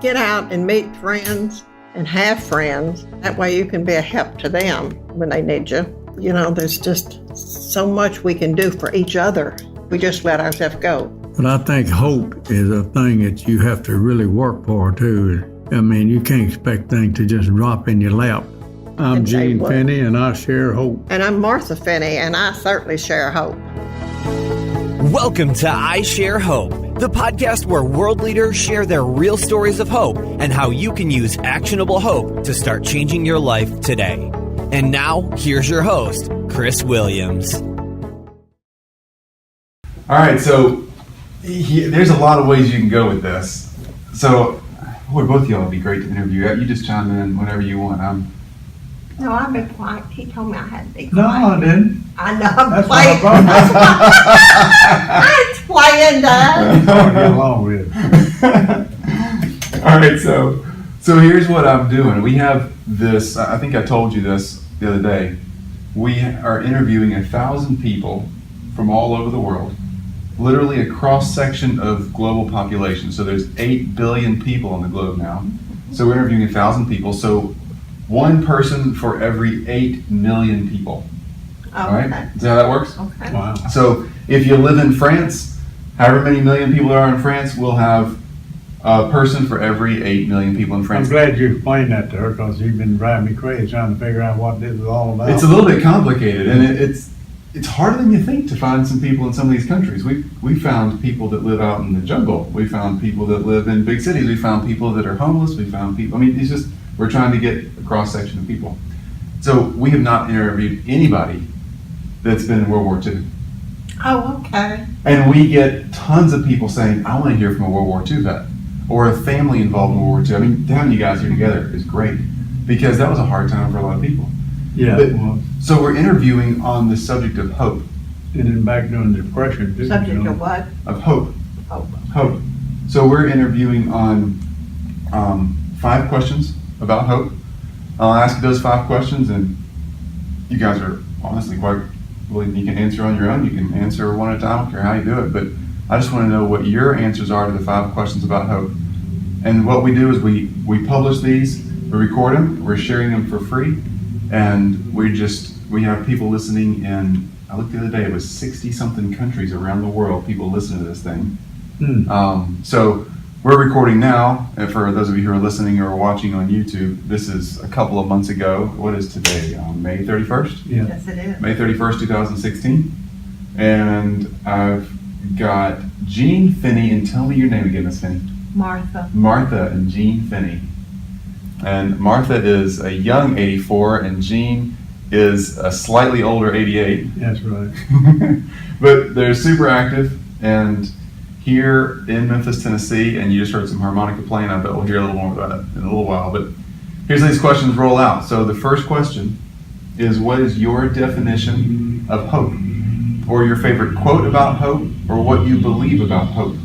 get out and meet friends and have friends. That way you can be a help to them when they need you. You know, there's just so much we can do for each other. We just let ourselves go. But I think hope is a thing that you have to really work for, too. I mean, you can't expect things to just drop in your lap. I'm Gene Finney, and I share hope. And I'm Martha Finney, and I certainly share hope. Welcome to I Share Hope, the podcast where world leaders share their real stories of hope and how you can use actionable hope to start changing your life today. And now, here's your host, Chris Williams. All right, so there's a lot of ways you can go with this. So, boy, both of y'all would be great to interview. You just chime in whenever you want. No, I've been quiet. He told me I had to be quiet. No, I didn't. I know, I'm That's playing. I'm playing, Dad. I'll get along with it. All right, so here's what I'm doing. We have this, I think I told you this the other day. We are interviewing 1,000 people from all over the world, literally a cross-section of global population. So there's 8 billion people on the globe now. So we're interviewing 1,000 people. So one person for every 8 million people. Oh, All right? okay. Is that how that works? Okay. Wow. So if you live in France, however many million people there are in France, we'll have a person for every 8 million people in I'm France. glad you explained that to her, because you've been driving me crazy trying to figure out what this is all about. It's a little bit complicated, and it's harder than you think to find some people in some of these countries. We found people that live out in the jungle. We found people that live in big cities. We found people that are homeless. We found people, it's just, we're trying to get a cross-section of people. So we have not interviewed anybody that's been in World War II. Oh, okay. And we get tons of people saying, I want to hear from a World War II vet or a family involved in World War II. Having you guys here together is great, because that was a hard time for a lot of people. Yeah, But- well, So we're interviewing on the subject of hope. and then back during the Depression, too. Subject you know. of what? Of hope. Oh, Hope. So we're interviewing on 5 questions about hope. I'll ask you those 5 questions, and you guys are honestly quite willing. You can answer on your own. You can answer one at a time. I don't care how you do it. But I just want to know what your answers are to the 5 questions about hope. And what we do is we publish these, we record them, we're sharing them for free, and we have people listening in, I looked the other day, it was 60-something countries around the world, people listen to this thing. So we're recording now, and for those of you who are listening or watching on YouTube, this is a couple of months ago. What is today? May 31st? Yeah. yes, it is. May 31st, 2016. And I've got Gene Finney, and tell me your name again, Miss Finney. Martha. Martha and Gene Finney. And Martha is a young 84, and Gene is a slightly older 88. That's right. But they're super active, and here in Memphis, Tennessee, and you just heard some harmonica playing. I bet we'll hear a little more about it in a little while. But here's how these questions roll out. So the first question is, what is your definition of hope? Or your favorite quote about hope, or what you believe about hope?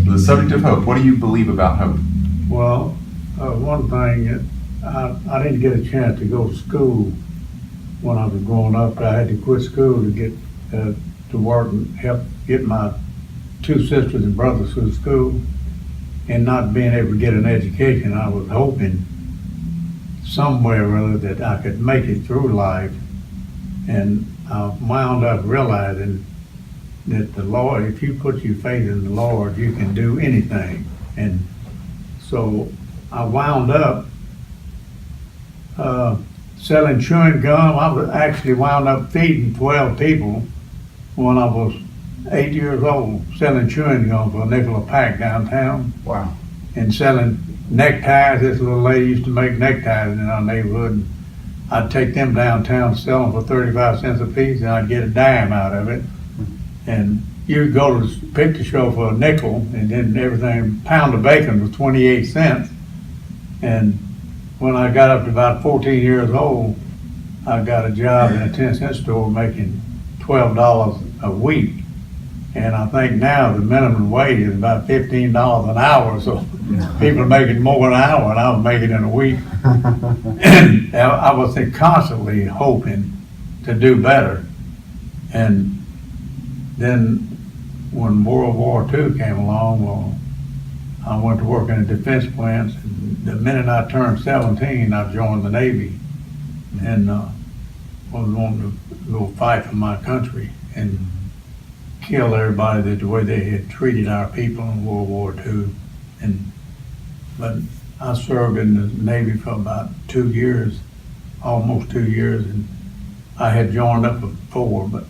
The subject of hope, what do you believe about hope? Well, one thing, I didn't get a chance to go to school when I was growing up. I had to quit school to get to work and help get my 2 sisters and brothers through school, and not being able to get an education. I was hoping somewhere or other that I could make it through life, and I wound up realizing that the Lord, if you put your faith in the Lord, you can do anything. And so I wound up selling chewing gum. I actually wound up feeding 12 people when I was 8 years old, selling chewing gum for a nickel a pack downtown, Wow. and selling neckties. This little lady used to make neckties in our neighborhood. And I'd take them downtown, sell them for 35 cents a piece, and I'd get a dime out of it. And you'd go to the picture show for a nickel, and then everything, pound of bacon was 28 cents. And when I got up to about 14 years old, I got a job in a 10-cent store making $12 a week. And I think now the minimum wage is about $15 an hour, so people are making more an hour than I was making in a week. And I was constantly hoping to do better. And then when World War II came along, well, I went to work in a defense plant. The minute I turned 17, I joined the Navy and was wanting to go fight for my country and kill everybody the way they had treated our people in World War II. But I served in the Navy for about 2 years, almost 2 years, and I had joined up before, but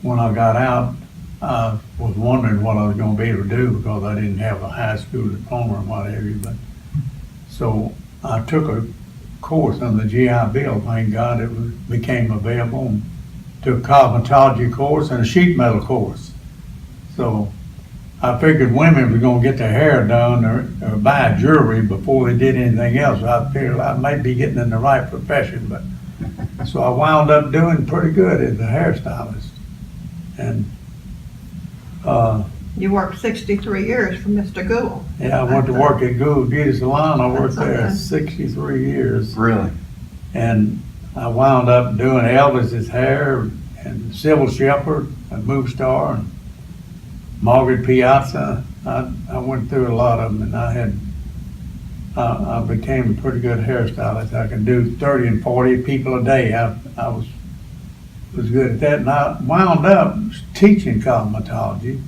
when I got out, I was wondering what I was going to be able to do because I didn't have a high school diploma or whatever. But so I took a course on the GI Bill. Thank God became available. And took a cosmetology course and a sheet metal course. So I figured women were going to get their hair done or buy jewelry before they did anything else. I figured I might be getting in the right profession, but so I wound up doing pretty good as a hairstylist. And You worked 63 years for Mr. Gould. yeah, I went to work at Gould Beauty Salon. I worked there 63 years. Really? And I wound up doing Elvis's hair and Sybil Shepherd, a movie star, and Margaret Piazza. I went through a lot of them, and I became a pretty good hairstylist. I could do 30 and 40 people a day. I was good at that, and I wound up teaching cosmetology.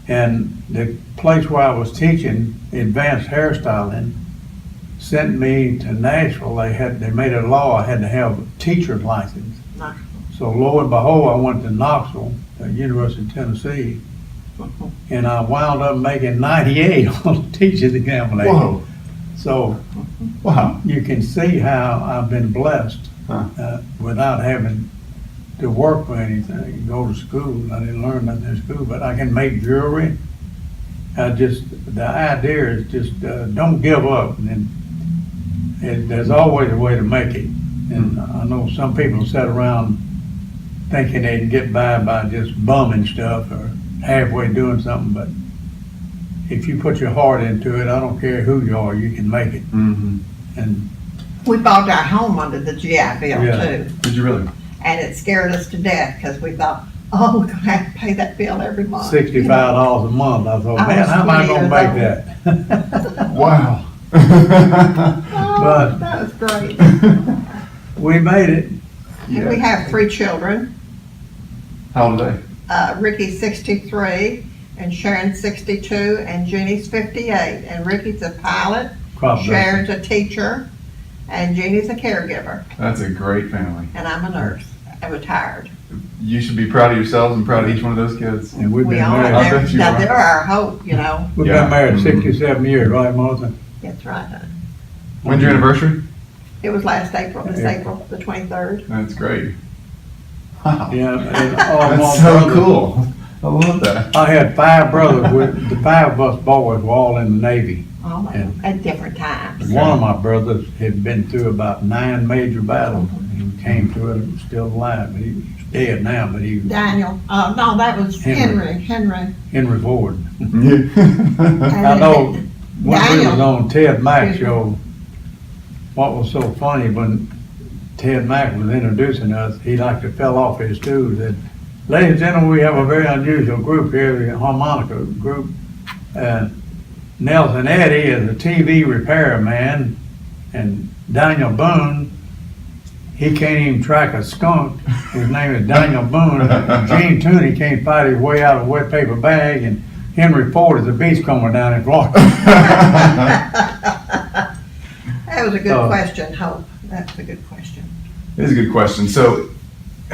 And the place where I was teaching advanced hairstyling sent me to Nashville. They made a law I had to have a teacher's license. So lo and behold, I went to Knoxville, the University of Tennessee, and I wound up making 98 on the teacher's examination. Whoa. So Wow. you can see how I've been blessed without having to work for anything, go to school. I didn't learn nothing in school, but I can make jewelry. The idea is just don't give up, and there's always a way to make it. And I know some people sit around thinking they can get by just bumming stuff or halfway doing something, but if you put your heart into it, I don't care who you are, you can make it. Mm-hmm. And We bought our home under the GI Bill Yeah. too, Did you really? and it scared us to death because we thought, oh, we're gonna have to pay that bill every month. $65 a month. I thought, I man, was how am I 20 gonna years make that? Wow. Oh, But- that was great. We made it. And we have 3 children. How old are they? Ricky's 63, and Sharon's 62, and Jeannie's 58. And Ricky's a pilot, Crop Sharon's a teacher, and Jeannie's a caregiver. That's a great family. And I'm a nurse. I'm retired. You should be proud of yourselves and proud of each one of those kids. And we've We been are. married. I bet you Now, are. they're our hope, you know. We've Yeah. been married 67 years, right, Martha? That's right. When's your anniversary? It was last April, this April. April, the 23rd. That's great. Wow. Yeah, and all my That's so brothers- cool. I love that. I had 5 brothers. The 5 of us boys were all in the Navy. All of them, at different times. One of my brothers had been through about 9 major battles. He came through it, still alive, but he's dead now. But he was Daniel, no, that was Henry. Henry. Henry Ford. And I know when we was Daniel. on Ted Mack show, what was so funny when Ted Mack was introducing us, he like to fell off his stool and said, "Ladies and gentlemen, we have a very unusual group here, the harmonica group. Nelson Eddy is a TV repairman, and Daniel Boone, he can't even track a skunk. His name is Daniel Boone. Gene Tooney can't fight his way out of a wet paper bag, and Henry Ford is a beachcomber down in Florida." That was a good Oh. question, Hope. That's a good question. It is a good question. So,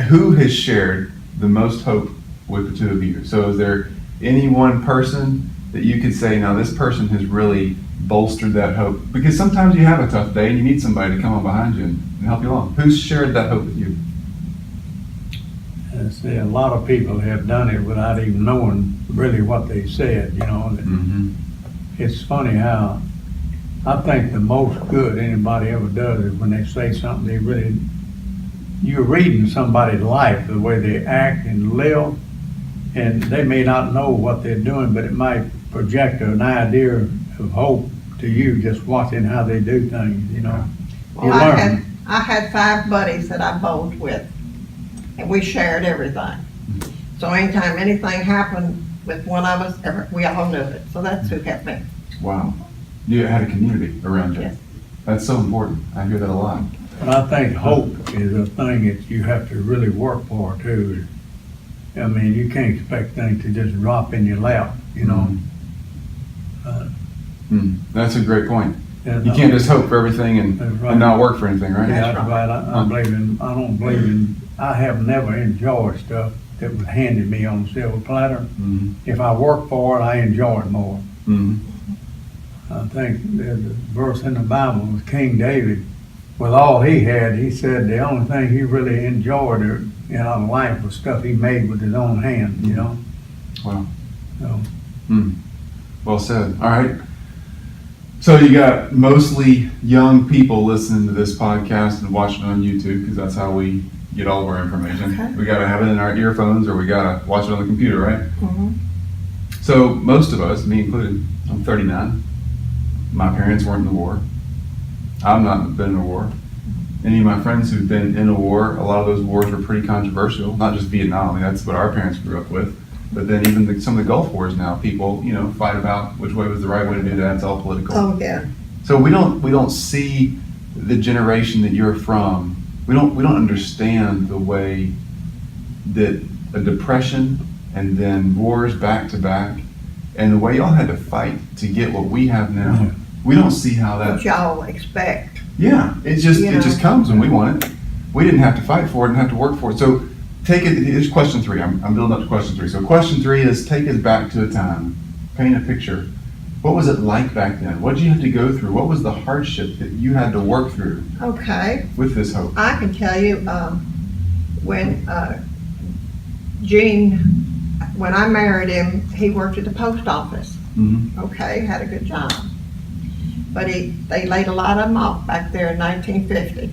who has shared the most hope with the two of you? So, is there any one person that you could say, now this person has really bolstered that hope? Because sometimes you have a tough day and you need somebody to come on behind you and help you along. Who's shared that hope with you? And see, a lot of people have done it without even knowing really what they said, you know. Mm-hmm. It's funny how I think the most good anybody ever does is when they say something they really, you're reading somebody's life, the way they act and live, and they may not know what they're doing, but it might project an idea of hope to you just watching how they do things, you know. You Well, learn. I had 5 buddies that I bowled with, and we shared everything. So anytime anything happened with one of us, we all knew it. So that's who helped me. Wow. You had a community around you. Yes. That's so important. I hear that a lot. And I think hope is a thing that you have to really work for too. I mean, you can't expect things to just drop in your lap, you know. That's a great point. Yeah, You can't just hope for everything and, That's right. and not work for anything, right? Yeah, that's right. I have never enjoyed stuff that was handed me on a silver platter. If I work for it, I enjoy it more. I think there's a verse in the Bible with King David, with all he had, he said the only thing he really enjoyed in life was stuff he made with his own hands, you know? Wow. So, Well said. All right. So you got mostly young people listening to this podcast and watching it on YouTube, because that's how we get all of our information. Okay. We got to have it in our earphones, or we got to watch it on the computer, right? So most of us, me included, I'm 39. My parents weren't in the war. I've not been in a war. Any of my friends who've been in a war, a lot of those wars were pretty controversial. Not just Vietnam. I mean, that's what our parents grew up with. But then even some of the Gulf wars now, people, fight about which way was the right way to do that. It's all political. Oh, yeah. So we don't see the generation that you're from. We don't understand the way that a depression and then wars back to back, and the way y'all had to fight to get what we have now. Yeah. We don't see how that. What y'all expect. Yeah, it just comes when we want it. We didn't have to fight for it and have to work for it. So take it. Here's question 3. I'm building up to question 3. So question 3 is, take us back to a time, paint a picture. What was it like back then? What did you have to go through? What was the hardship that you had to work through Okay. with this hope? I can tell you, when Gene, when I married him, he worked at the post office. Okay, had a good job. But they laid a lot of them off back there in 1950.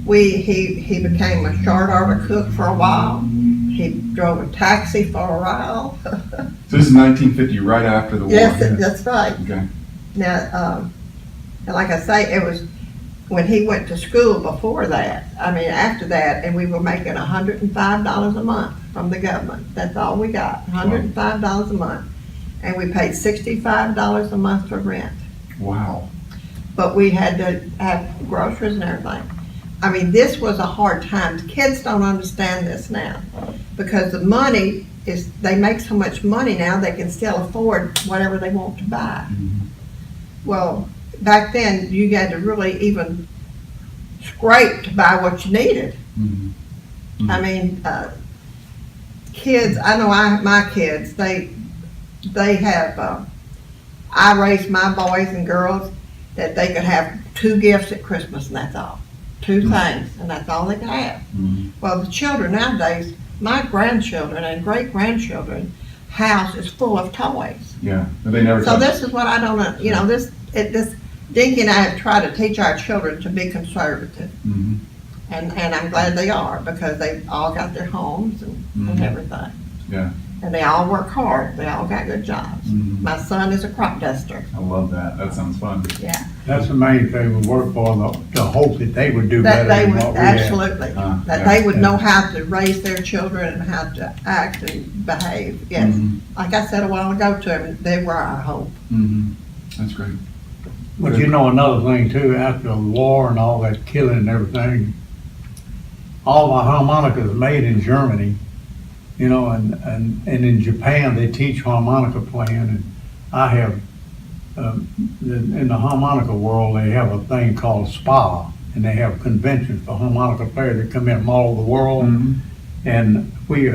He became a short order cook for a while. He drove a taxi for a while. So this is 1950, right after the war. Yes, that's right. Okay. Now, and like I say, it was when he went to school before that, after that, and we were making $105 a month from the government. That's all we got, $105 a month. And we paid $65 a month for rent. Wow. But we had to have groceries and everything. This was a hard time. The kids don't understand this now, because the money is, they make so much money now, they can still afford whatever they want to buy. Well, back then, you had to really even scrape to buy what you needed. Kids, I know my kids, they have, I raised my boys and girls that they could have 2 gifts at Christmas, and that's all. 2 things, and that's all they could have. Well, the children nowadays, my grandchildren and great-grandchildren, house is full of toys. Yeah, but they never. So this is what I don't know. This Dinky and I have tried to teach our children to be conservative, and I'm glad they are, because they've all got their homes and everything. Yeah. And they all work hard. They all got good jobs. My son is a crop duster. I love that. That sounds fun. Yeah. that's the main thing we work for, the hope that they would do That better they than would, what we had. absolutely, that yeah, they would know how to raise their children and how to act and behave. Yes. Like I said a while ago to them, they were our hope. That's great. But another thing too, after the war and all that killing and everything, all my harmonicas are made in Germany, and in Japan they teach harmonica playing, and I have, in the harmonica world, they have a thing called SPA, and they have conventions for harmonica players that come in from all over the world, and we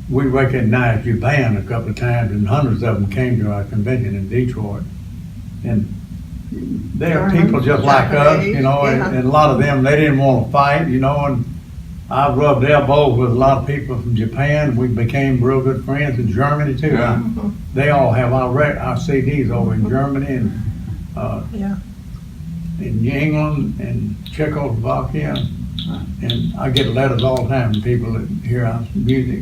recognized Japan a couple of times, and hundreds of them came to our convention in Detroit, and they're people just like us, and a lot of them, they didn't want to fight, and I rubbed elbows with a lot of people from Japan. We became real good friends in Germany too. Yeah. They all have our CDs over in Germany and in England and Czechoslovakia, and I get letters all the time from people that hear our music,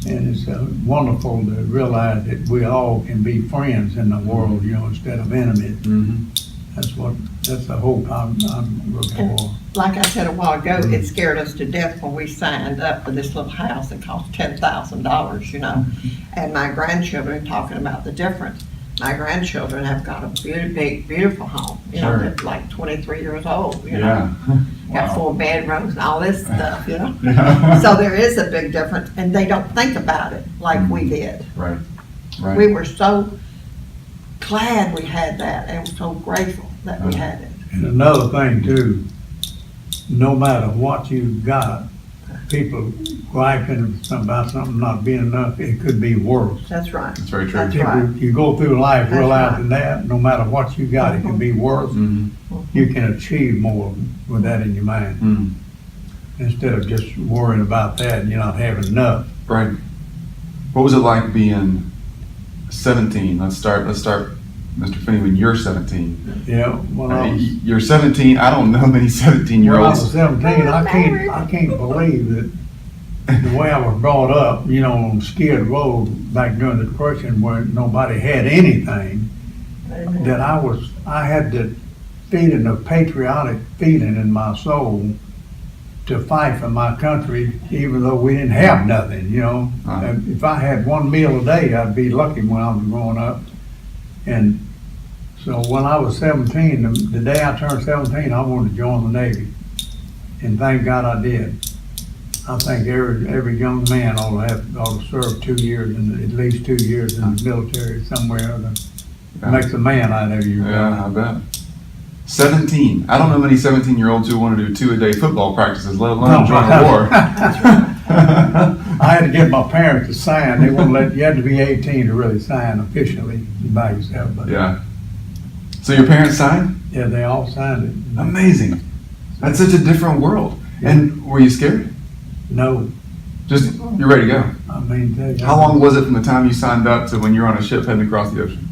and it's wonderful to realize that we all can be friends in the world, instead of enemies. That's the hope I'm looking for. Like I said a while ago, it scared us to death when we signed up for this little house that cost $10,000, you know. And my grandchildren, talking about the difference, my grandchildren have got a big, beautiful home, you know, Sure. that's like 23 years old, you know. Yeah. Got Wow. 4 bedrooms and all this stuff, you know. Yeah. So there is a big difference, and they don't think about it like we did. Right. Right. We were so glad we had that, and so grateful that we had it. And another thing too, no matter what you got, people griping about something not being enough, it could be worse. That's right. That's very true. That's People, right. you go through life That's realizing right. that, no matter what you got, it can be worse. Mhm. You can achieve more with that in your mind, Mm. instead of just worrying about that and you're not having enough. Right. What was it like being 17? Let's start, Mr. Finney, when you're 17. Yeah, when I was, You're 17. I don't know many when I was 17-year-olds. 17, I can't believe that the way I was brought up, you know, on Skid Road back during the Depression where nobody had anything, that I had the feeling of patriotic feeling in my soul to fight for my country, even though we didn't have nothing, you know. And if I had one meal a day, I'd be lucky when I was growing up. And so when I was 17, the day I turned 17, I wanted to join the Navy. And thank God I did. I think every young man ought to serve 2 years, at least 2 years in the military somewhere or other. Makes a man out of you. Yeah, I bet. 17. I don't know many 17-year-olds who want to do 2-a-day football practices, let alone join the war. I had to get my parents to sign. They wouldn't let you had to be 18 to really sign officially by yourself. But Yeah. So your parents signed? yeah, they all signed it. Amazing. That's such a different world. And were you scared? No, Just, you're ready to go. I mean, tell you, How long was it from the time you signed up to when you were on a ship heading across the ocean?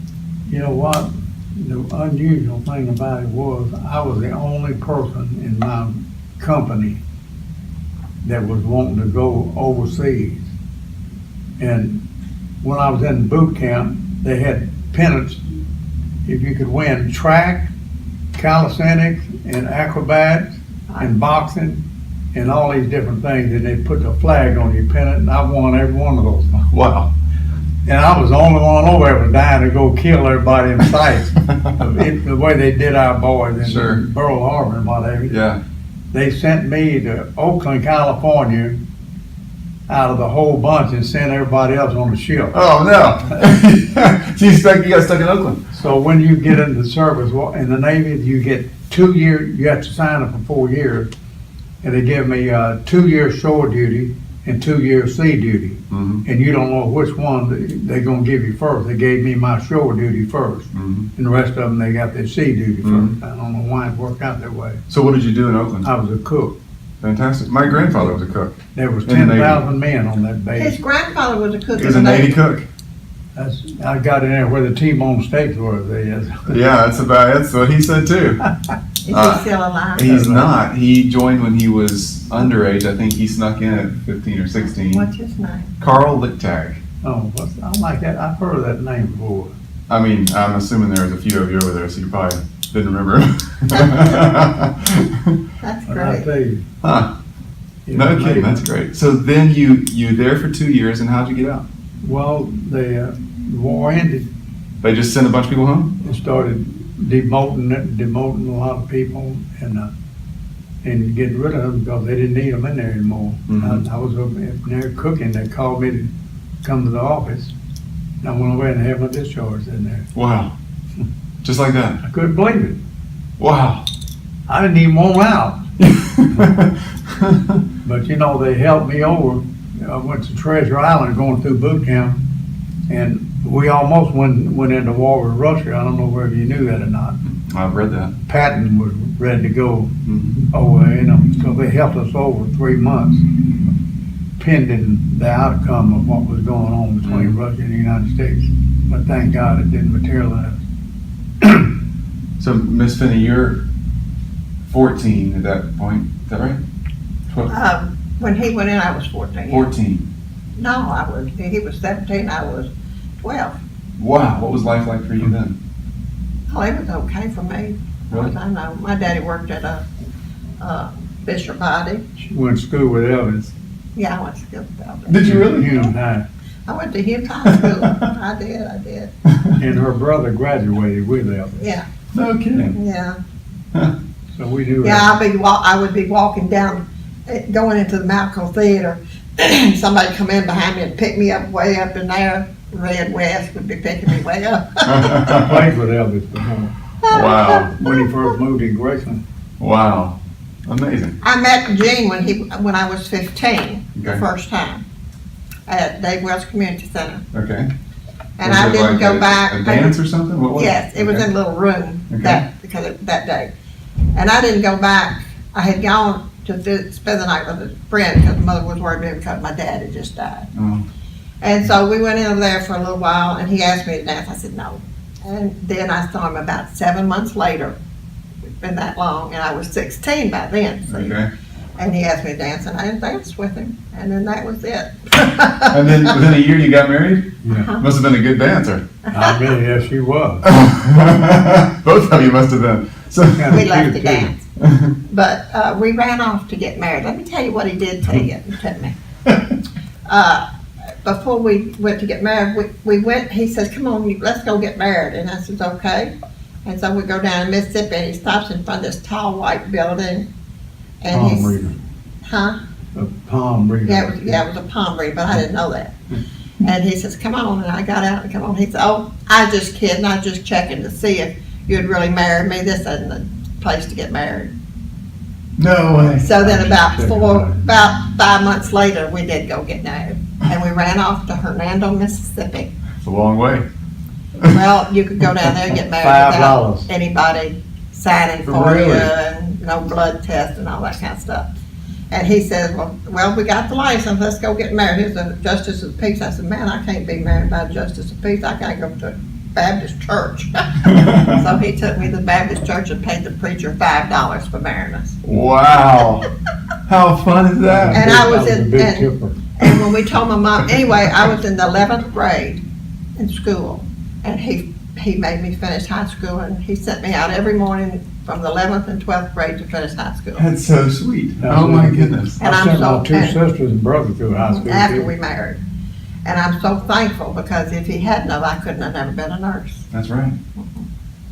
You know what? The unusual thing about it was I was the only person in my company that was wanting to go overseas. And when I was in boot camp, they had pennants. If you could win track, calisthenics, and acrobatics, and boxing, and all these different things, and they put the flag on your pennant, and I won every one of those. Wow. And I was the only one over there was dying to go kill everybody in sight. The way they did our boys in Sure. Pearl Harbor and whatever. Yeah. They sent me to Oakland, California, out of the whole bunch, and sent everybody else on the ship. Oh, no. So you got stuck in Oakland? So when you get into the service, well, in the Navy, you get 2 years, you have to sign up for 4 years. And they give me 2 years shore duty and 2 years sea duty. Mm-hmm. And you don't know which one they're gonna give you first. They gave me my shore duty first. Mm-hmm. And the rest of them, they got their sea duty first. Mhm. I don't know why it worked out that way. So what did you do in Oakland? I was a cook. Fantastic. My grandfather was a cook. There was In the Navy. 10,000 men on that base. His grandfather was a cook. He was a Navy cook. I got in there where the T-bone steaks were. Yeah, that's what he said too. Is he Uh, still alive? He's not. He joined when he was underage. I think he snuck in at 15 or 16. What's his name? Carl Lichtag. Oh, I like that. I've heard of that name before. I mean, I'm assuming there was a few of you over there, so you probably didn't remember him. That's But I great. tell you. Huh. it No was kidding, amazing. that's great. So then you there for 2 years, and how'd you get out? Well, the war ended. They just sent a bunch of people home? They started demoting a lot of people and getting rid of them because they didn't need them in there anymore. Mhm. I was over there cooking. They called me to come to the office. And I went away and had my discharge in there. Wow. Just like that? I couldn't believe it. Wow. I didn't even want out. But you know, they helped me over. I went to Treasure Island going through boot camp, and we almost went into war with Russia. I don't know whether you knew that or not. I've read that. Patton was ready to go Mhm. over, so they helped us over 3 months, pending the outcome of what was going on between Mhm. Russia and the United States. But thank God it didn't materialize. So, Miss Finney, you're 14 at that point. Is that right? 12, When he went in, I was 14. 14. No, he was 17, I was 12. Wow. What was life like for you then? Oh, it was okay for me. Really? I know. My daddy worked at a Fisher Body. She went to school with Elvis. Yeah, I went to school with Elvis. Did you really? Hume High. I went to Hughes High School. I did. And her brother graduated with Elvis. Yeah, No kidding. yeah. So we knew Yeah, I would be walking down, going into the Malco Theater. Somebody come in behind me and pick me up way up in there. Red West would be picking me way up. I played with Elvis before. Wow. When he first moved in Graceland. Wow. Amazing. I met Gene when I was 15, the Okay. first time, at Dave Wells Community Center. Okay. And Was I it didn't like go a, back. A dance or something? What was Yes, it was Okay. in a little room Okay. that day. And I didn't go back. I had gone to spend the night with a friend because mother was worried because my dad had just died. Oh. And so we went in there for a little while and he asked me to dance. I said no. And then I saw him about 7 months later. It's been that long, and I was 16 by then. See? Okay. And he asked me to dance, and I danced with him, and then that was it. And then within a year you got married? Yeah. Must have been a good dancer. I mean, yes, she was. Both of you must have been. So Kinda We left to cute, too. dance. But we ran off to get married. Let me tell you what he did to me. Before we went to get married, we went, he says, come on, let's go get married. And I said, okay. And so we go down to Mississippi, and he stops in front of this tall white building. And Palm he's, reader. huh? A palm reader. Yeah, it was a palm reader, but I didn't know that. And he says, come on, and I got out and come on. He said, oh, I just kidding, I just checking to see if you'd really marry me. This isn't the place to get married. no way. So then about Check it 5 months later, we did go get married. And we ran off to Hernando, Mississippi. It's a long way. Well, you could go down there and get married without $5. anybody signing for Really? you and no blood test and all that kind of stuff. And he said, well, we got the license, let's go get married. Here's the justice of the peace. I said, man, I can't be married by a justice of peace. I gotta go to a Baptist church. So he took me to the Baptist church and paid the preacher $5 for marrying us. Wow. How fun is that? And I was a in- big and- tipper. And when we told my mom, anyway, I was in the 11th grade in school, and he made me finish high school, and he sent me out every morning from the 11th and 12th grade to finish high school. That's so sweet. That's Oh my really good. goodness. And I I'm sent so- my two and- sisters and brother through high school. After too. we married. And I'm so thankful, because if he hadn't of, I couldn't have never been a nurse. That's right.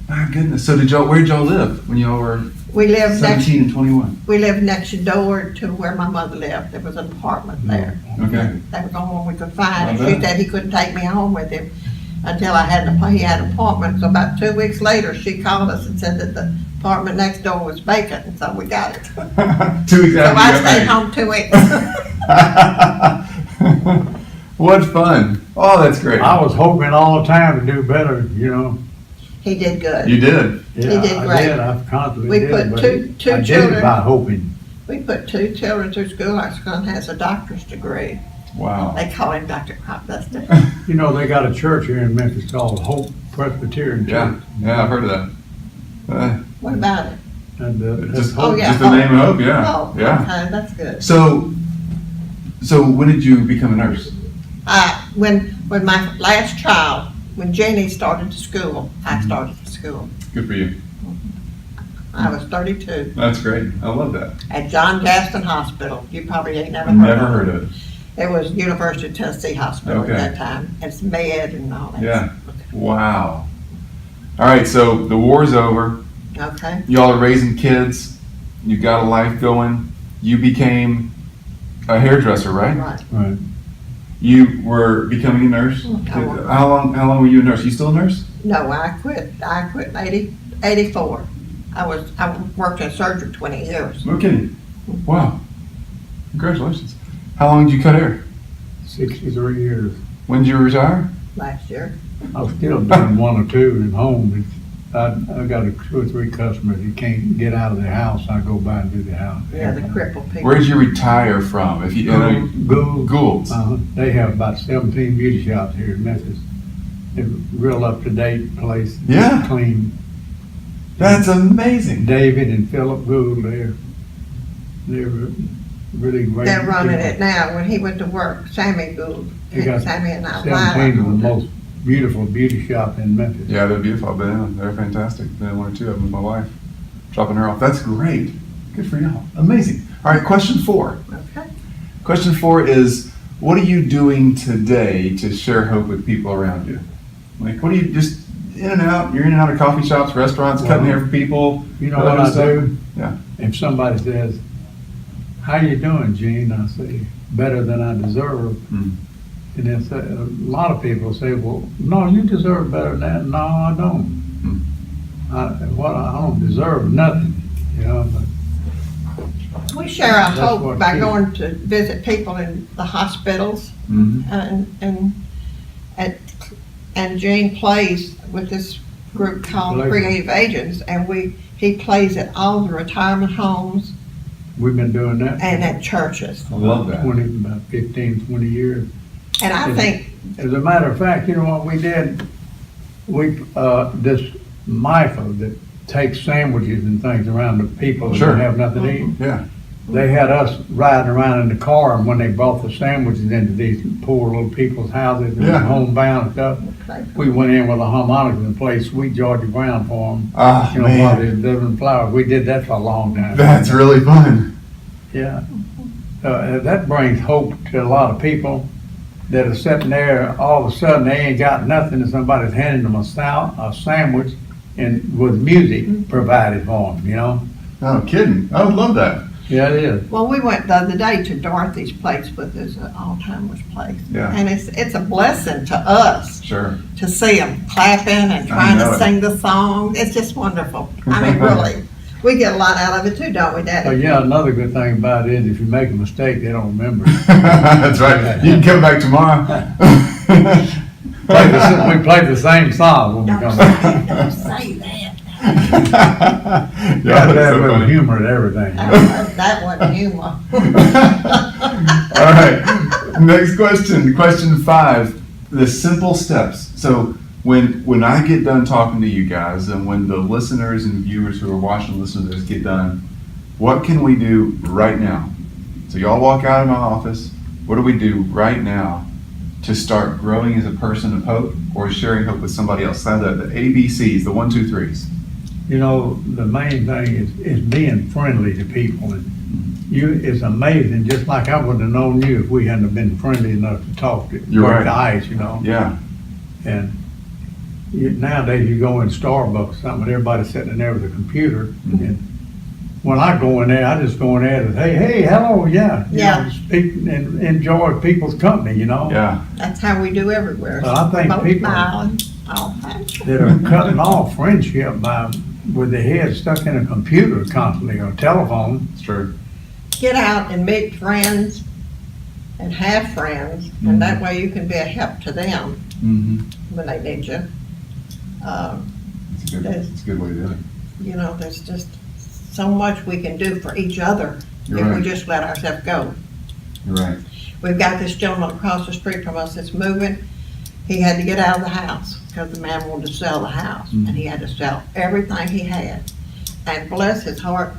My goodness. So where did y'all live when y'all were We lived 17 and 21? next door to where my mother lived. There was an apartment there. Okay. That was the only one we could find. And I she bet. said he couldn't take me home with him until he had an appointment. So about 2 weeks later, she called us and said that the apartment next door was vacant, and so we got it. 2 weeks So after I you stayed got home 2 weeks. married. What fun. Oh, that's great. I was hoping all the time to do better, you know. He did good. You did. Yeah, did I great. did. I constantly We did. put but two I did children- it by hoping. We put 2 children through school. Our son has a doctor's degree. Wow. They call him Dr. Cropduster. You know, they got a church here in Memphis called Hope Presbyterian Yeah. Church. Yeah, I've heard of that. What about it? And Just, that's Hope. yeah. just the name of hope, yeah. Oh, Yeah. okay, that's good. So when did you become a nurse? When my last child, when Jeannie started to school, I started to school. Good for you. I was 32 That's great. I love that. at John Gaston Hospital. You probably ain't never Never heard of heard of it. it. It was University of Tennessee Hospital Okay. at that time. It's med and all that. Yeah. Wow. All right, so the war's over. Okay. Y'all are raising kids. You got a life going. You became a hairdresser, right? Right. Right. You were becoming a nurse. Mm, How long were you a nurse? You still a nurse? No, I quit. I quit in 84. I worked in surgery 20 years. No kidding. Wow. Congratulations. How long did you cut hair? 63 years. When did you retire? Last year. I was still doing 1 or 2 at home. I got 2 or 3 customers that can't get out of their house. I go by and do the house. Yeah, the crippled people. Where did you retire from? If you, Gould. Gould's. They have about 17 beauty shops here in Memphis. They're a real up-to-date place. Yeah. Clean. That's amazing. David and Philip Gould, they're really great. They're running people. it now. When he went to work, Sammy Gould, They got Sammy and I, 17 of the Lila. most beautiful beauty shop in Memphis. Yeah, they're beautiful. I've been in them. They're fantastic. Been in 1 or 2 of them with my wife. dropping her off. That's great. Good for y'all. Amazing. All right, question 4. Okay. Question 4 is, what are you doing today to share hope with people around you? Like, what are you just in and out? You're in and out of coffee shops, restaurants, cutting hair for people. You know what I do? Yeah. If somebody says, "How you doing, Gene?" I say, "Better than I deserve." Mm. And then say, a lot of people say, "Well, no, you deserve better than that." No, I don't. Mm. I don't deserve nothing, you know. But We share our That's hope what by keeps- going to visit people in the hospitals, Mm-hmm. and Gene plays with this group called Plays. Creative Agents, and he plays at all the retirement homes we've been doing that and at churches. I love that. about 15, 20 years. And I Is- think, As a matter of fact, you know what we did? We, this MIFA that takes sandwiches and things around to people that Sure. don't have nothing to eat. Yeah. They had us riding around in the car, and when they brought the sandwiches into these poor little people's houses and Yeah. homebound stuff, okay, we went in with a harmonica and played Sweet Georgia Brown for them. Ah, You know, while man. they're delivering flowers. We did that for a long time. That's really fun. Yeah. That brings hope to a lot of people that are sitting there, all of a sudden they ain't got nothing, and somebody's handing them a sandwich and with music provided for them, you know? No kidding. I would love that. Yeah, it is. well, we went the other day to Dorothy's place, with this Alzheimer's place. Yeah. And it's a blessing to us Sure. to see them clapping and trying know to it. sing the song. It's just wonderful. I mean, really. We get a lot out of it too, don't we, Oh, Daddy? yeah, another good thing about it is if you make a mistake, they don't remember it. That's right. You can come back tomorrow. We played the same song when we come back. Don't say that. Yeah, Got that's that so with funny. humor and everything. That wasn't humor. All right. Next question. Question 5. The simple steps. So when I get done talking to you guys, and when the listeners and viewers who are watching and listening to this get done, what can we do right now? So y'all walk out of my office. What do we do right now to start growing as a person of hope or sharing hope with somebody else? The ABCs, the 1, 2, 3s. You know, the main thing is being friendly to people. And it's amazing, just like I wouldn't have known you if we hadn't have been friendly enough to talk, to You're break right. the ice, you know? Yeah. And nowadays you go in Starbucks or something, and everybody's sitting in there with a computer. And when I go in there, I just go in there and say, hey, hello, yeah. You Yeah. know, speak and enjoy people's company, you know? Yeah. That's how we do everywhere. Well, I think Both people- smiling, all that. That are cutting off friendship with their head stuck in a computer constantly or telephone. It's true. Get out and meet friends and have friends, and that way you can be a help to them Mm-hmm. when they need you. It's a good way to do it. You know, there's just so much we can do for each other You're if right. we just let ourselves go. You're right. We've got this gentleman across the street from us that's moving. He had to get out of the house because the man wanted to sell the house, and he had to sell everything he had. And bless his heart,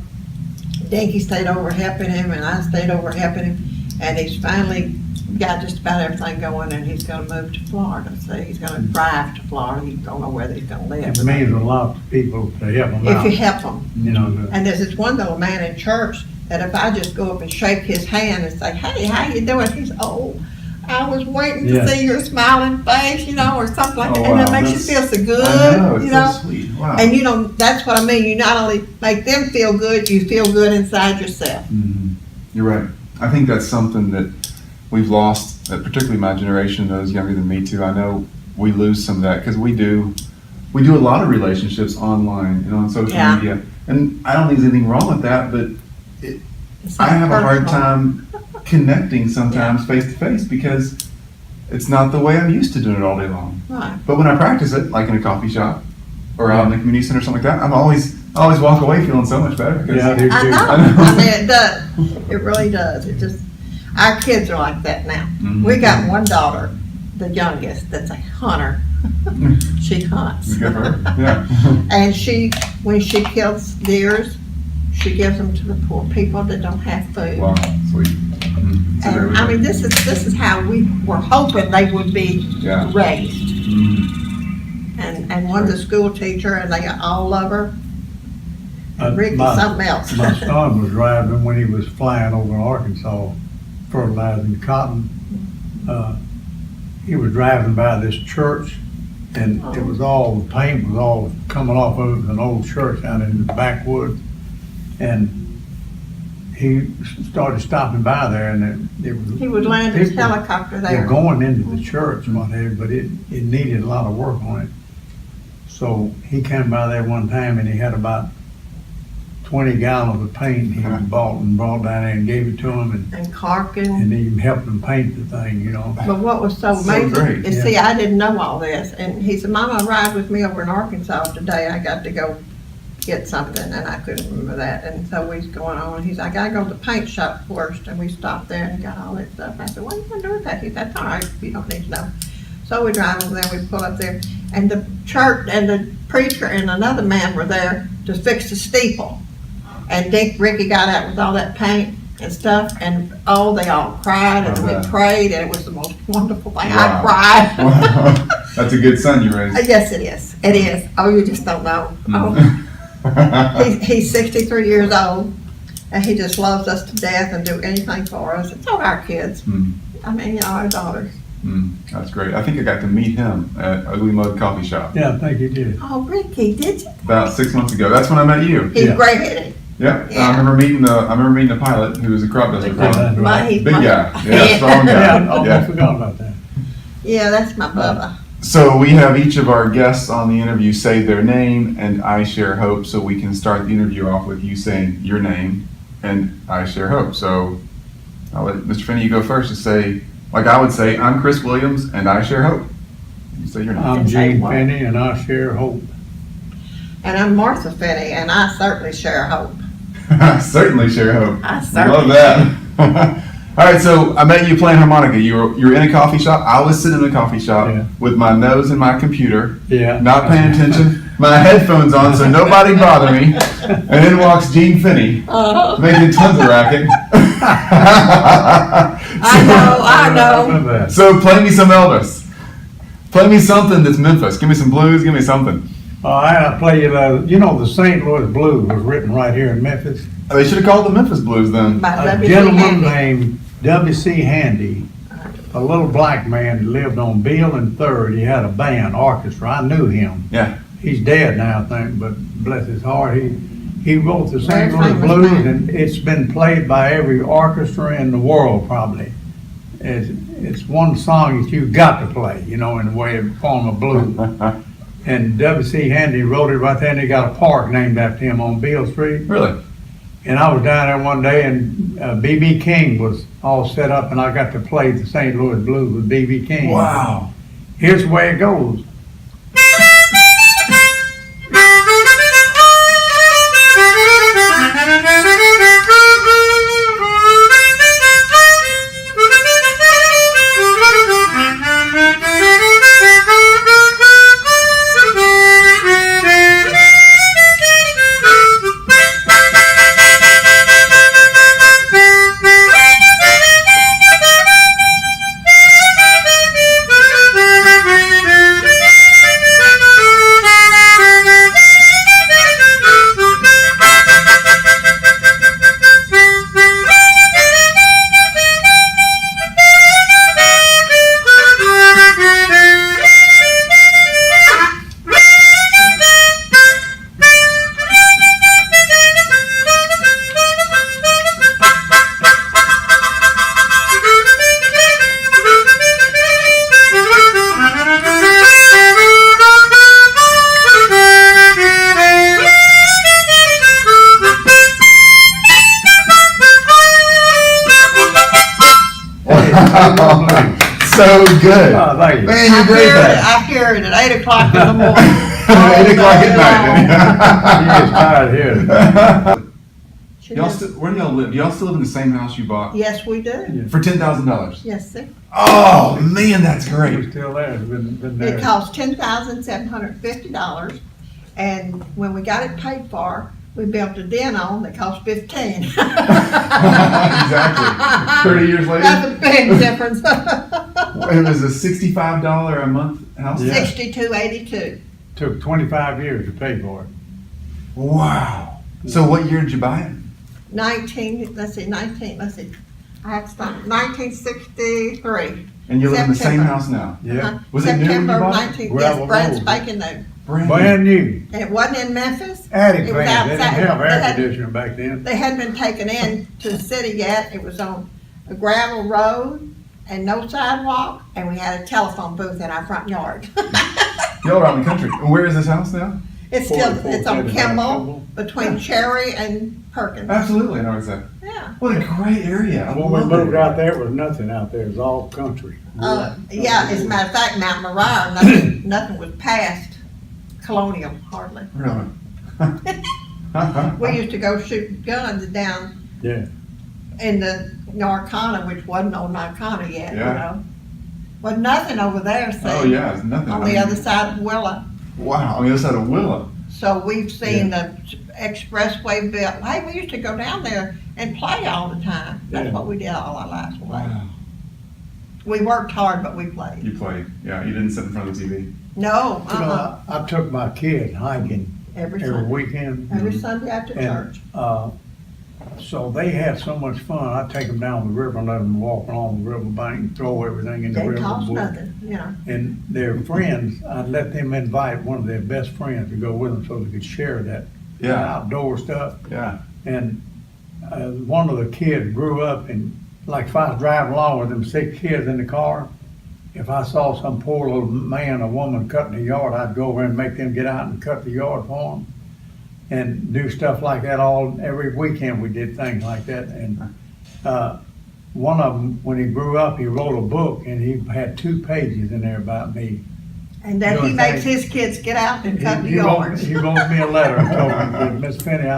Dinky stayed over helping him, and I stayed over helping him, and he's finally got just about everything going, and he's going to move to Florida. So he's going to drive to Florida. He don't know where he's going to live. It means a lot to people to help them If out. you help him. You know, And there's this one little man in church that if I just go up and shake his hand and say, hey, how you doing? He's, oh, I was waiting to Yeah. see your smiling face, you know, or something like Oh, that. And it wow, makes you feel that's- so good, I know, it's you know. so sweet. Wow. And you know, that's what I mean. You not only make them feel good, you feel good inside yourself. Mhm. You're right. I think that's something that we've lost, particularly my generation, those younger than me too. I know we lose some of that because we do a lot of relationships online and on social Yeah. media. And I don't think there's anything wrong with that, but It's I have a hard personal. time connecting sometimes face to face because it's not the way I'm used to doing it all day long. Right. But when I practice it, like in a coffee shop or out in the community center or something like that, I always walk away feeling so much better. Because Yeah, I do I too. know. I know. I mean, it does. It really does. It just, our kids are like that now. Mhm. We got one daughter, the youngest, that's a hunter. She hunts. Good for her. Yeah. And when she kills deers, she gives them to the poor people that don't have food. Wow, sweet. Mm. It's a And great I way. mean, this is how we were hoping they would be Yeah. raised. Mm. And one's a school teacher, and they all love her. And Ricky's something else. My son was driving when he was flying over Arkansas, fertilizing cotton. He was driving by this church, and it was all, the paint was all coming off of an old church out in the backwoods. And he started stopping by there, and it was. He would land his helicopter there. They're going into the church, and whatever, but it needed a lot of work on it. So he came by there one time, and he had about 20 gallons of paint he bought and brought down there and gave it to him, And caulking. and even helped him paint the thing, you know. But what was so So amazing great, is, yeah. see, I didn't know all this. And he said, Mama, ride with me over in Arkansas today. I got to go get something, and I couldn't remember that. And so we was going on. He's like, I go to the paint shop first. And we stopped there and got all that stuff. I said, what are you going to do with that? He said, that's all right, you don't need to know. So we drive over there, we pull up there, and the church and the preacher and another man were there to fix the steeple. And Ricky got out with all that paint and stuff, and they all cried, and we prayed, and it was the most wonderful thing. Wow. I cried. Wow. That's a good son you raised. Yes, it is. It is. Oh, you just don't know. He's 63 years old, and he just loves us to death and do anything for us. It's all our kids. I mean, our daughters. That's great. I think I got to meet him at Ugly Mud Coffee Shop Yeah, I think he did. Oh, Ricky, did you? about 6 months ago. That's when I met you. He's Yeah. gray-headed. Yeah. Yeah. I remember meeting the pilot who was a crop duster. Yeah. Right. Big guy. Yeah, strong guy. Yeah, I forgot about that. Yeah, that's my Bubba. So we have each of our guests on the interview say their name and I share hope, so we can start the interview off with you saying your name and I share hope. So I'll let Mr. Finney, you go first to say, like I would say, I'm Chris Williams and I share hope. You say your name. I'm Gene Finney, and I share hope. And I'm Martha Finney, and I certainly share hope. Certainly share hope. I Love certainly that. All right, so I met you playing harmonica. You were in a coffee shop. I was sitting in a coffee shop Yeah. with my nose in my computer, Yeah. not paying attention, my headphones on so nobody bother me, and in walks Gene Finney, making tons of racket. I know. remember that. So play me some Elvis. Play me something that's Memphis. Give me some blues. Give me something. I play you, the St. Louis Blues was written right here in Memphis. They should have called the Memphis Blues then. By A W.C. gentleman Handy. named W.C. Handy, a little black man that lived on Beale and Third. He had a band, orchestra. I knew him. Yeah. He's dead now, I think, but bless his heart, he wrote the St. Very Louis famous Blues, man. and it's been played by every orchestra in the world probably. It's one song that you've got to play, in the way of form of blues. And W.C. Handy wrote it right there, and they got a park named after him on Beale Street. Really? And I was down there one day, and B.B. King was all set up, and I got to play the St. Louis Blues with B.B. King. Wow. Here's the way it goes. So good. Oh, thank you. Man, you're great at I hear it at 8 o'clock in the morning. 8 o'clock at He gets tired here. night. Where do y'all live? Do y'all still live in the same house you bought? Yes, we do. For $10,000. Yes, sir. Oh, man, that's We're great. still there. It's been there. It cost $10,750, and when we got it paid for, we built a den on that cost $15,000. Exactly. 30 years later, That's a big difference. it was a $65 a month house? Yeah. $62.82. Took 25 years to pay for it. Wow. So what year did you buy it? 19, I have to stop, 1963. And you live in the same September. house now? Yeah, Was it new when you September bought it? 19, Gravel yes, brand road. spanking new. brand new. And it wasn't in Memphis. Attic It was fans, they didn't outside. have They air had- conditioning back then. They hadn't been taken in to the city yet. It was on a gravel road and no sidewalk, and we had a telephone booth in our front yard. Y'all around the country. And where is this house now? It's still, 44 it's on Kimball. Kimball, between Cherry and Perkins. Absolutely, I know it's that. Yeah. What a great area. I When we love moved that. out there, it was nothing out there, it was all country. Yeah, as a matter of fact, Mount Moriah, nothing was past colonial, hardly. Really? We used to go shoot guns down Yeah, in the Narcana, which wasn't on Narcana yet, you Yeah. know. Was nothing over there, see? Oh, yeah, it's nothing. On I the mean, other side of Willa. Wow, on the other side of Willow. So we've seen the expressway built. Hey, we used to go down there and play all the time. That's Yeah. what we did all our lives. We played. Wow. We worked hard, but we played. You played. Yeah, you didn't sit in front of the TV. No, you know, I took my kids hiking every every Sunday. weekend. Every Sunday after And, church. So they had so much fun, I'd take them down the river and let them walk along the riverbank and throw everything in the Didn't river. cost nothing, you know. And their friends, I'd let them invite one of their best friends to go with them so they could share that Yeah. outdoor stuff. Yeah. And one of the kids grew up and, like, if I was driving along with them 6 kids in the car, if I saw some poor little man or woman cutting the yard, I'd go over and make them get out and cut the yard for them. And do stuff like that every weekend. We did things like that. And one of them, when he grew up, he wrote a book and he had 2 pages in there about me. And then he doing makes things. his kids get out and cut the He wrote yards. me a letter and told me that, Miss Finney,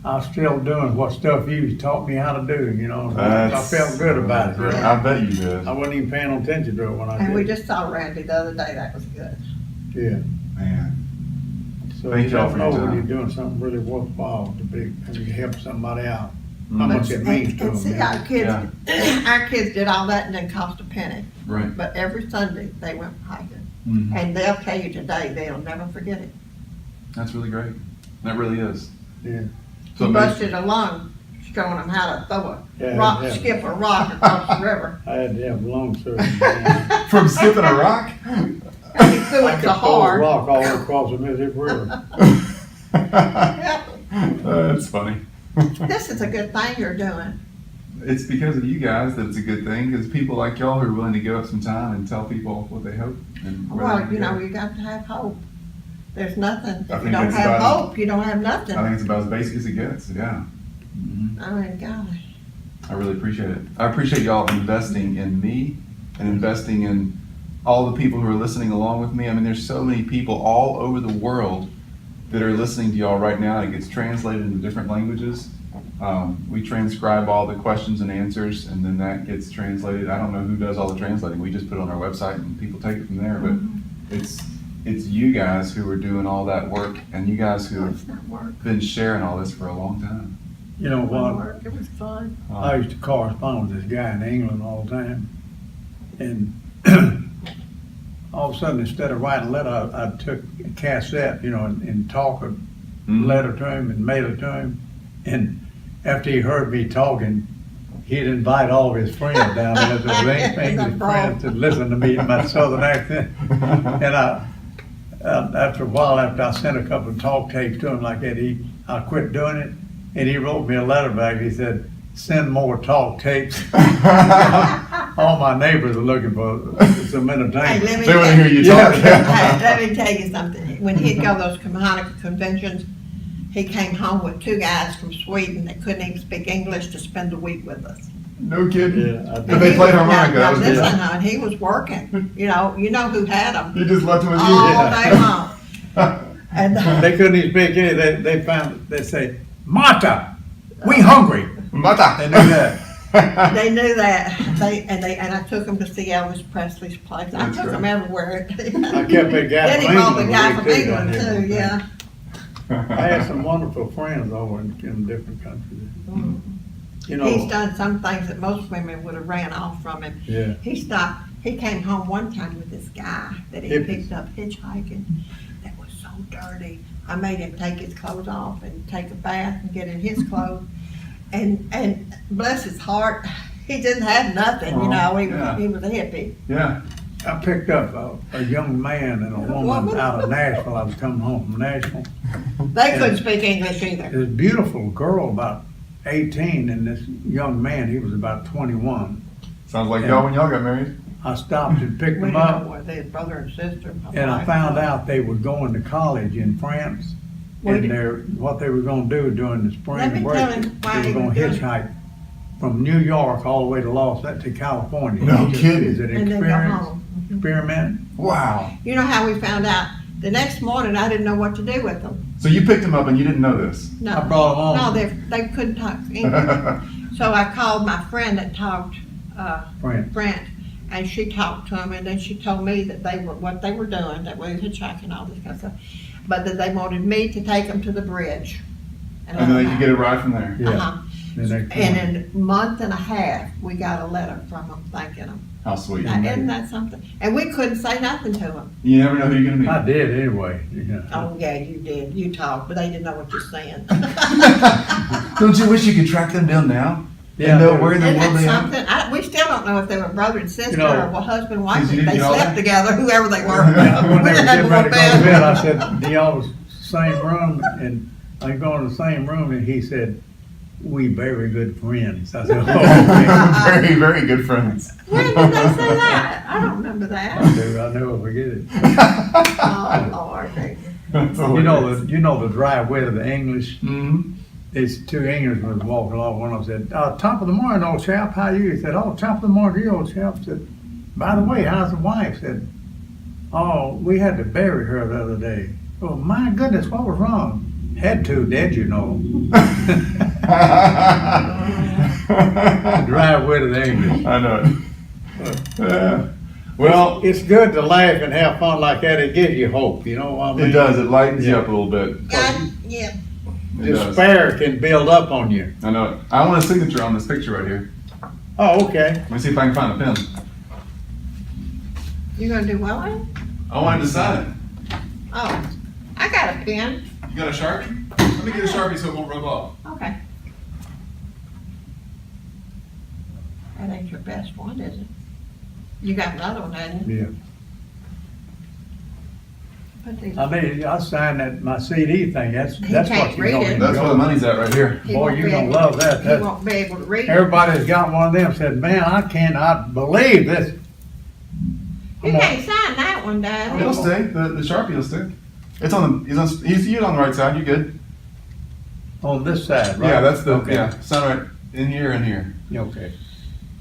I'm still doing what stuff you taught me how to do, you know. I felt good about it. I bet you did. I wasn't even paying attention to it when I And we did. just saw Randy the other day. That was good. Yeah. Man. So Thank you y'all don't for know your when time. you're doing something really worthwhile to be, and you help somebody out. How Mm. much it means to And see, them. our kids, our kids did all that and didn't cost a penny. Right. But every Sunday, they went hiking. Mhm. And they'll tell you today, they'll never forget it. That's really great. That really is. Yeah. So He busted a lung showing them how to throw Yeah, a rock, yeah. skip a rock across the river. I had to have lung surgery. from skipping a rock? And he threw I it could so throw a hard. rock all across the Mississippi River. That's funny. This is a good thing you're doing. It's because of you guys that it's a good thing, because people like y'all who are willing to give up some time and tell people what they hope. And where they Well, can you know, go. you got to have hope. There's nothing, I if you think don't that's have about- hope, you don't have nothing. I think it's about as basic as it gets, yeah. Mhm. I mean, golly. I really appreciate it. I appreciate y'all investing in me and investing in all the people who are listening along with me. I mean, there's so many people all over the world that are listening to y'all right now. It gets translated into different languages. We transcribe all the questions and answers, and then that gets translated. I don't know who does all the translating. We just put it on our website and people take it from there. But it's you guys who are doing all that work, and you guys who have It's not work. been sharing all this for a long time. You know It wasn't what? work. It was fun. I used to correspond with this guy in England all the time. And all of a sudden, instead of writing a letter, I took a cassette, you know, and talk a Mhm. letter to him and mail it to him. And after he heard me talking, he'd invite all of his friends down there, his English friends, to listen to me in my southern accent. And after a while, after I sent a couple of talk tapes to him like that, I quit doing it. And he wrote me a letter back. He said, "Send more talk tapes." All my neighbors are looking for some Hey, entertainment. let me They want to tell hear you Yeah. talk. Hey, let me tell you something. When he'd go to those Hanukkah conventions, he came home with 2 guys from Sweden that couldn't even speak English to spend the week with us. No kidding. Yeah, I But did. they played Now- harmonica. Now, That was good. listen, hon, he was working. You know who had them You just left him with you. all day long. And They couldn't even speak any. They say, "Mata, we hungry." They Mata. knew that. they knew that. And I took them to see Elvis Presley's place. I That's took them great. everywhere. I kept that guy Then he from brought the England guy with from me too England down too. here. Yeah. I had some wonderful friends over in different countries. You know, He's done some things that most women would have ran off from him. yeah. He stopped. He came home one time with this guy that he Hippies. picked up hitchhiking that was so dirty. I made him take his clothes off and take a bath and get in his clothes. And bless his heart, he didn't have nothing, you know, he was a hippie. Yeah. I picked up a young man and a woman out of Nashville. I was coming home from Nashville. They couldn't speak English either. This beautiful girl, about 18, and this young man, he was about 21. Sounds like y'all when y'all got married. I stopped and picked We them didn't know up, whether they had brother and sister. and I found out they were going to college in France. And what they were going to do during the Let me spring tell break, him why they he were going was to doing it. hitchhike from New York all the way to California. No It's kidding. It's an And then go experience, home. experiment. Wow. You know how we found out? The next morning, I didn't know what to do with them. So you picked him up and you didn't know this? No. I brought them No, home. they couldn't talk English. So I called my friend that talked French, and she talked to him, and then she told me that what they were doing, that we were hitchhiking, all this kind of stuff, but that they wanted me to take them to the bridge. And then they could get a ride from there. Yeah. Uh-huh. The next And morning. in a month and a half, we got a letter from them thanking them. How sweet. Now, isn't that something? And we couldn't say nothing to them. You never know who you're going to I meet. did anyway. Yeah. Oh, yeah, you did. You talked, but they didn't know what you're saying. Don't you wish you could track them down now? Yeah, And know dude. where in the Isn't world that they are? something? We still don't know if they were brother and sister You know, or husband and wife. Did you If they know slept that? together, whoever they were. When they were We didn't have getting ready to one go to bed, bed. I said, do y'all was same room? And I go in the same room, and he said, we very good friends. I said, oh, okay. Very, very good friends. When did they say that? I don't remember I that. do, I never forget it. Oh, Lord. That's You know the dry wit of the English? Mm-hmm. These two Englishmen walking along. One of them said, top of the morning, old chap, how you? He said, oh, top of the morning to you, old chap. I said, by the way, how's the wife? Said, oh, we had to bury her the other day. Oh, my goodness, what was wrong? Had to, did you know? Dry wit of the English. I know it. Well, It's good to laugh and have fun like that. It gives you hope, you know what I mean? it does. It lightens you Yeah. up a little bit. God, yeah. It does. Despair can build up on you. I know it. I want a signature on this picture right here. Oh, okay. Let me see if I can find a pen. You gonna do what with it? I wanted to sign it. Oh, I got a pen. You got a Sharpie? Let me get a Sharpie so it won't rub off. Okay. That ain't your best one, is it? You got another one, haven't you? Yeah. Put these- I signed that, my CD thing. That's He what can't you're read going it. to That's where the money's at right here. He Boy, won't you're be gonna able- love that. He That's, won't be able to read it. everybody's got one of them. Said, man, I cannot believe this. You I'm can't sign that one, Dad. It'll stay. The Sharpie will stick. It's on the. He's on the right side. You good? On this side, right? Yeah, that's the. Okay. Yeah, sign right in here and here. Okay.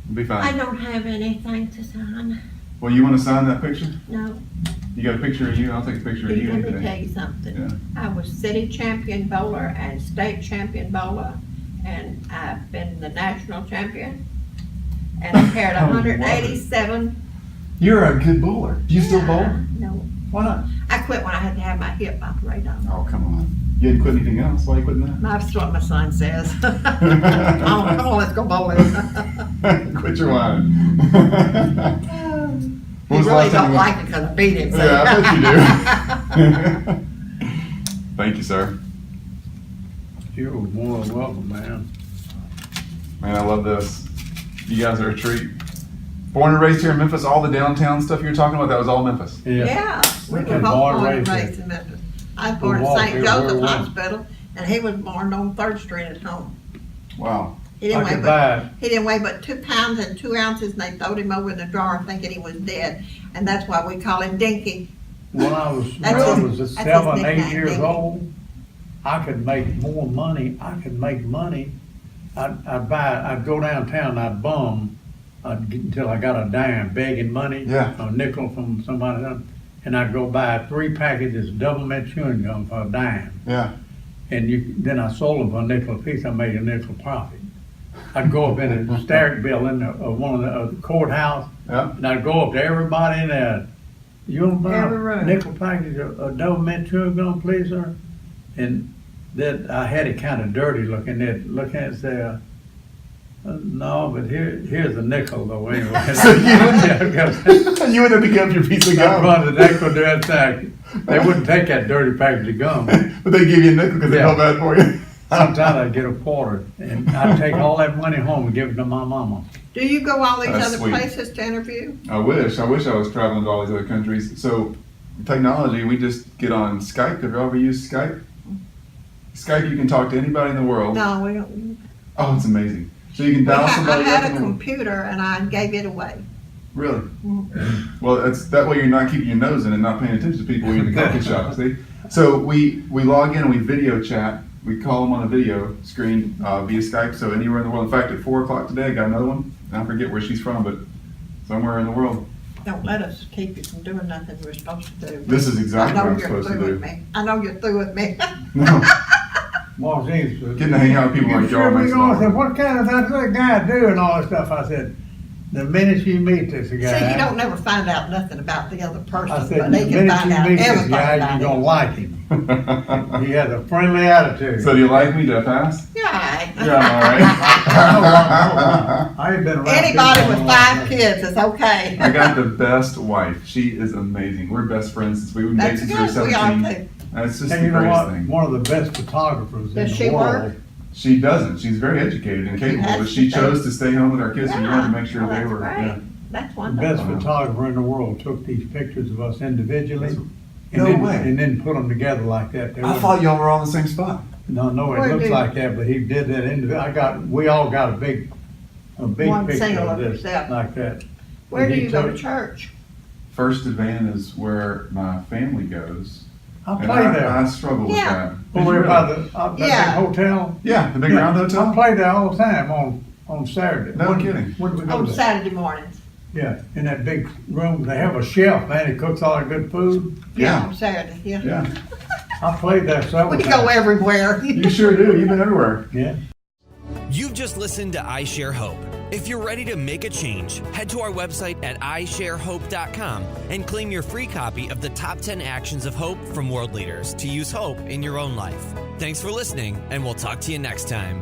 It'll be I fine. don't have anything to sign. Well, you want to sign that picture? No. You got a picture of you? I'll take a picture of you Let me today. tell you something. Yeah. I was city champion bowler and state champion bowler, and I've been the national champion. And I carried Oh, 187. You're a good bowler. Do you still bowl? No. Why not? I quit when I had to have my hip operated on. Oh, come on. You didn't quit anything else. Why are you quitting that? That's what my son says. Come on, let's go bowling. Quit your whining. He really don't like it because I beat him. so- Yeah, I bet you do. Thank you, sir. You're more than welcome, man. Man, I love this. You guys are a treat. Born and raised here in Memphis, all the downtown stuff you're talking about, that was all Memphis. Yeah, we were And both born born and and raised raised in Memphis. I was born We at walked St. everywhere Joseph we went. Hospital, and he was born on 3rd Street at home. Wow. He didn't I weigh could but buy, he didn't weigh but 2 pounds and 2 ounces, and they throwed him over in the drawer thinking he was dead, and that's why we call him Dinky. when I was That's his 7, 8 nickname, years Dinky. old, I could make more money. I'd go downtown, I'd bum until I got a dime, begging money, Yeah. a nickel from somebody else, and I'd go buy 3 packages of double mint chewing gum for a dime. Yeah. And then I sold them for a nickel a piece. I made a nickel profit. I'd go up in a Starrick building of one of the courthouse, Yeah. and I'd go up to everybody in there. You want to buy Every a room. nickel package of double mint chewing gum, please, sir? And then I had it kind of dirty looking at it, say, No, but here's a nickel though anyway. So you would have become your piece of I gum. run the nickel to that sack. They wouldn't take that dirty package of gum. But they give you a nickel because they Yeah. felt bad for you. Sometimes I'd get a quarter, and I'd take all that money home and give it to my mama. Do you go all these That's other sweet. places to interview? I wish I was traveling to all these other countries. So technology, we just get on Skype. Have you ever used Skype? Skype, you can talk to anybody in the world. No, we don't. Oh, it's amazing. So you can dial I somebody up had a in the- computer and I gave it away. Really? Well, that's that way you're not keeping your nose in and not paying attention to people when you're in the coffee shop. See? So we log in and we video chat. We call them on a video screen via Skype. So anywhere in the world. In fact, at 4 o'clock today, I got another one. I forget where she's from, but somewhere in the world. Don't let us keep you from doing nothing we're supposed to do. This is exactly I what know I'm you're supposed to through do. with me. I know you're through with me. No, Martine said, getting to hang out with people like y'all sure we makes it know? I all said, right. what kind of that's that guy do and all that stuff? I said, the minute you meet this guy. See, you don't never find out nothing about the other person, I said, but the they can minute find you out meet this everything guy, about you're gonna him. like him. He has a friendly attitude. So do you like me? Did I pass? You're all right. Yeah, I'm all right. I ain't been around. Anybody people with long 5 enough. kids is okay. I got the best wife. She is amazing. We're best friends since we were dating That's since we were good. We are 17. too. That's just And the you know greatest what? thing. One of the best photographers in Does the she world. work? She doesn't. She's very educated and capable, has but to she stay. chose to stay home with our kids. We wanted to make sure Oh, they that's were. great. Yeah. That's The best wonderful. photographer in the world took these pictures of us individually. That's- and No then, way. And then put them together like that. They I were- thought y'all were all in the same spot. No, it Where looks did- like that, but he did that individual. We all got a big One picture single of of this yourself. like that. Where And do he you go to took- church? First Advent is where my family goes. I And play I there. struggle with Yeah. that. Over Did you by really? that Yeah. big hotel. Yeah, the big Yeah, round hotel. I play there all the time on Saturday. No kidding. When do we go On there? Saturday mornings. Yeah, in that big room, they have a chef, man, he cooks all that good food. Yeah. On Saturday, yeah. Yeah. I played there several We times. go everywhere. You sure do. You've been everywhere. Yeah. You've just listened to I Share Hope. If you're ready to make a change, head to our website at isharehope.com and claim your free copy of the Top 10 Actions of Hope from World Leaders to use hope in your own life. Thanks for listening, and we'll talk to you next time.